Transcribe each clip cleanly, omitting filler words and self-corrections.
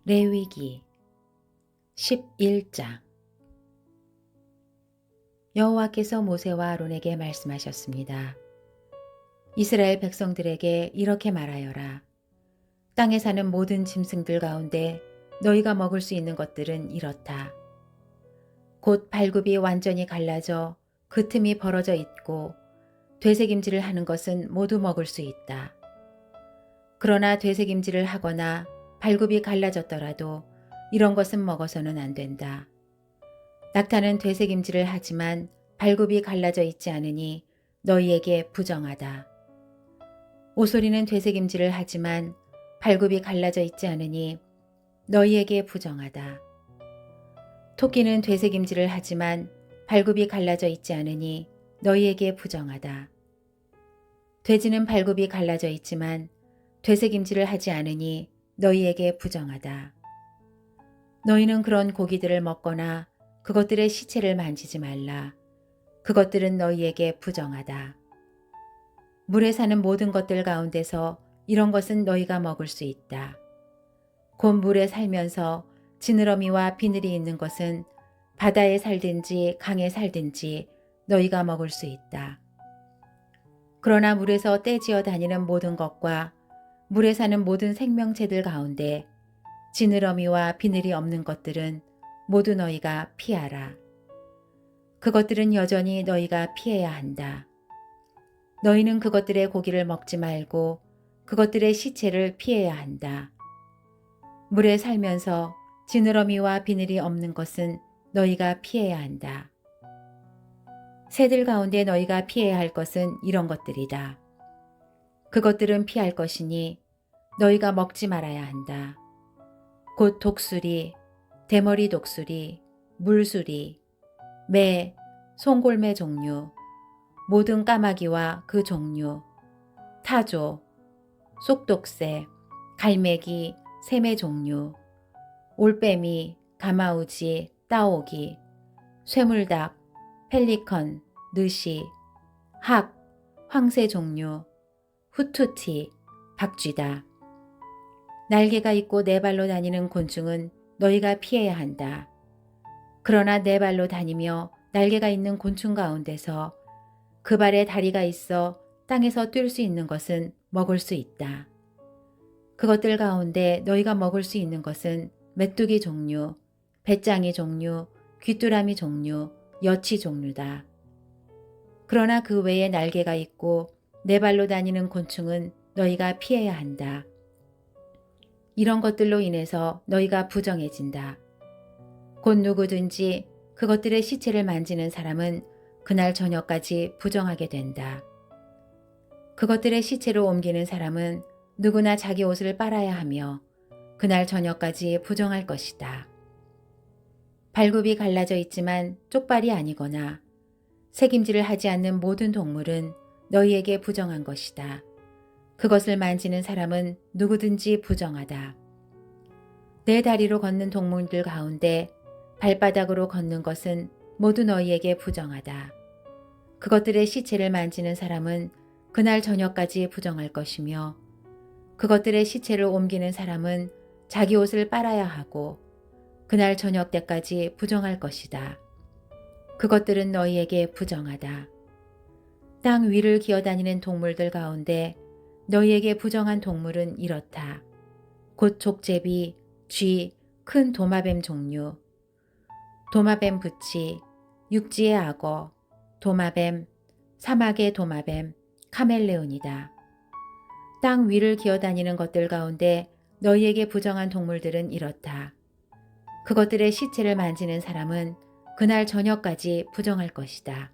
레위기 11장. 여호와께서 모세와 아론에게 말씀하셨습니다. 이스라엘 백성들에게 이렇게 말하여라. 땅에 사는 모든 짐승들 가운데 너희가 먹을 수 있는 것들은 이렇다. 곧 발굽이 완전히 갈라져 그 틈이 벌어져 있고 되새김질을 하는 것은 모두 먹을 수 있다. 그러나 되새김질을 하거나 발굽이 갈라졌더라도 이런 것은 먹어서는 안 된다. 낙타는 되새김질을 하지만 발굽이 갈라져 있지 않으니 너희에게 부정하다. 오소리는 되새김질을 하지만 발굽이 갈라져 있지 않으니 너희에게 부정하다. 토끼는 되새김질을 하지만 발굽이 갈라져 있지 않으니 너희에게 부정하다. 돼지는 발굽이 갈라져 있지만 되새김질을 하지 않으니 너희에게 부정하다. 너희는 그런 고기들을 먹거나 그것들의 시체를 만지지 말라. 그것들은 너희에게 부정하다. 물에 사는 모든 것들 가운데서 이런 것은 너희가 먹을 수 있다. 곧 물에 살면서 지느러미와 비늘이 있는 것은 바다에 살든지 강에 살든지 너희가 먹을 수 있다. 그러나 물에서 떼지어 다니는 모든 것과 물에 사는 모든 생명체들 가운데 지느러미와 비늘이 없는 것들은 모두 너희가 피하라. 그것들은 여전히 너희가 피해야 한다. 너희는 그것들의 고기를 먹지 말고 그것들의 시체를 피해야 한다. 물에 살면서 지느러미와 비늘이 없는 것은 너희가 피해야 한다. 새들 가운데 너희가 피해야 할 것은 이런 것들이다. 그것들은 피할 것이니 너희가 먹지 말아야 한다. 곧 독수리, 대머리 독수리, 물수리, 매, 송골매 종류, 모든 까마귀와 그 종류, 타조, 쏙독새, 갈매기, 새매 종류, 올빼미, 가마우지, 따오기, 쇠물닭, 펠리컨, 느시, 학, 황새 종류, 후투티, 박쥐다. 날개가 있고 네 발로 다니는 곤충은 너희가 피해야 한다. 그러나 네 발로 다니며 날개가 있는 곤충 가운데서 그 발에 다리가 있어 땅에서 뛸 수 있는 것은 먹을 수 있다. 그것들 가운데 너희가 먹을 수 있는 것은 메뚜기 종류, 배짱이 종류, 귀뚜라미 종류, 여치 종류다. 그러나 그 외에 날개가 있고 네 발로 다니는 곤충은 너희가 피해야 한다. 이런 것들로 인해서 너희가 부정해진다. 곧 누구든지 그것들의 시체를 만지는 사람은 그날 저녁까지 부정하게 된다. 그것들의 시체로 옮기는 사람은 누구나 자기 옷을 빨아야 하며 그날 저녁까지 부정할 것이다. 발굽이 갈라져 있지만 쪽발이 아니거나 새김질을 하지 않는 모든 동물은 너희에게 부정한 것이다. 그것을 만지는 사람은 누구든지 부정하다. 내 다리로 걷는 동물들 가운데 발바닥으로 걷는 것은 모두 너희에게 부정하다. 그것들의 시체를 만지는 사람은 그날 저녁까지 부정할 것이며 그것들의 시체를 옮기는 사람은 자기 옷을 빨아야 하고 그날 저녁 때까지 부정할 것이다. 그것들은 너희에게 부정하다. 땅 위를 기어다니는 동물들 가운데 너희에게 부정한 동물은 이렇다. 곧 족제비, 쥐, 큰 도마뱀 종류, 도마뱀 부치, 육지의 악어, 도마뱀, 사막의 도마뱀, 카멜레온이다. 땅 위를 기어다니는 것들 가운데 너희에게 부정한 동물들은 이렇다. 그것들의 시체를 만지는 사람은 그날 저녁까지 부정할 것이다.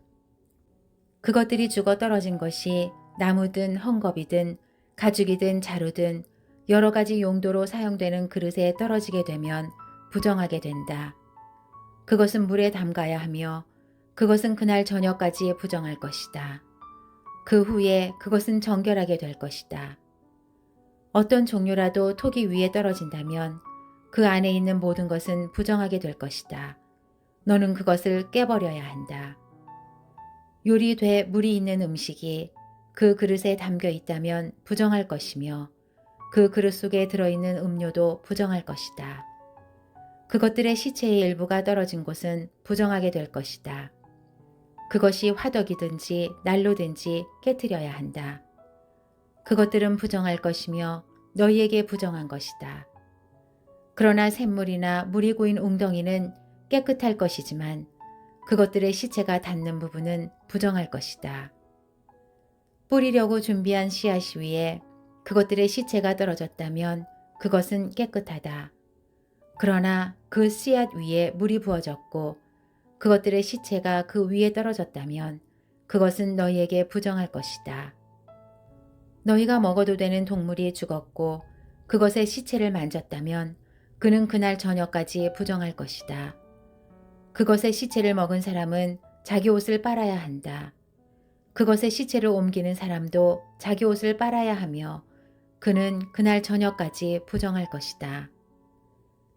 그것들이 죽어 떨어진 것이 나무든 헝겊이든 가죽이든 자루든 여러 가지 용도로 사용되는 그릇에 떨어지게 되면 부정하게 된다. 그것은 물에 담가야 하며 그것은 그날 저녁까지 부정할 것이다. 그 후에 그것은 정결하게 될 것이다. 어떤 종류라도 토기 위에 떨어진다면 그 안에 있는 모든 것은 부정하게 될 것이다. 너는 그것을 깨버려야 한다. 요리돼 물이 있는 음식이 그 그릇에 담겨 있다면 부정할 것이며 그 그릇 속에 들어있는 음료도 부정할 것이다. 그것들의 시체의 일부가 떨어진 곳은 부정하게 될 것이다. 그것이 화덕이든지 난로든지 깨트려야 한다. 그것들은 부정할 것이며 너희에게 부정한 것이다. 그러나 샘물이나 물이 고인 웅덩이는 깨끗할 것이지만 그것들의 시체가 닿는 부분은 부정할 것이다. 뿌리려고 준비한 씨앗 위에 그것들의 시체가 떨어졌다면 그것은 깨끗하다. 그러나 그 씨앗 위에 물이 부어졌고 그것들의 시체가 그 위에 떨어졌다면 그것은 너희에게 부정할 것이다. 너희가 먹어도 되는 동물이 죽었고 그것의 시체를 만졌다면 그는 그날 저녁까지 부정할 것이다. 그것의 시체를 먹은 사람은 자기 옷을 빨아야 한다. 그것의 시체를 옮기는 사람도 자기 옷을 빨아야 하며 그는 그날 저녁까지 부정할 것이다.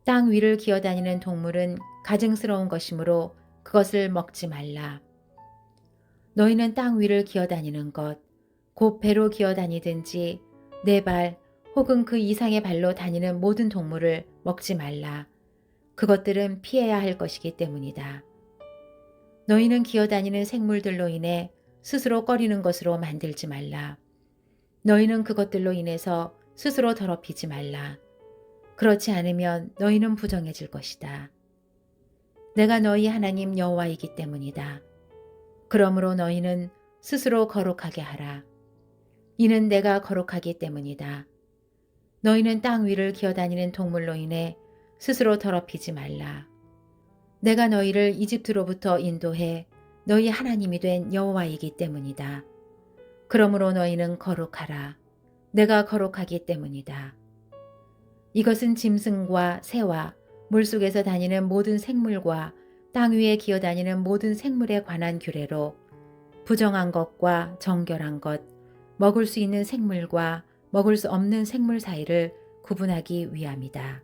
땅 위를 기어다니는 동물은 가증스러운 것이므로 그것을 먹지 말라. 너희는 땅 위를 기어다니는 것, 곧 배로 기어다니든지 네 발 혹은 그 이상의 발로 다니는 모든 동물을 먹지 말라. 그것들은 피해야 할 것이기 때문이다. 너희는 기어다니는 생물들로 인해 스스로 꺼리는 것으로 만들지 말라. 너희는 그것들로 인해서 스스로 더럽히지 말라. 그렇지 않으면 너희는 부정해질 것이다. 내가 너희 하나님 여호와이기 때문이다. 그러므로 너희는 스스로 거룩하게 하라. 이는 내가 거룩하기 때문이다. 너희는 땅 위를 기어다니는 동물로 인해 스스로 더럽히지 말라. 내가 너희를 이집트로부터 인도해 너희 하나님이 된 여호와이기 때문이다. 그러므로 너희는 거룩하라. 내가 거룩하기 때문이다. 이것은 짐승과 새와 물속에서 다니는 모든 생물과 땅 위에 기어다니는 모든 생물에 관한 규례로 부정한 것과 정결한 것, 먹을 수 있는 생물과 먹을 수 없는 생물 사이를 구분하기 위함이다.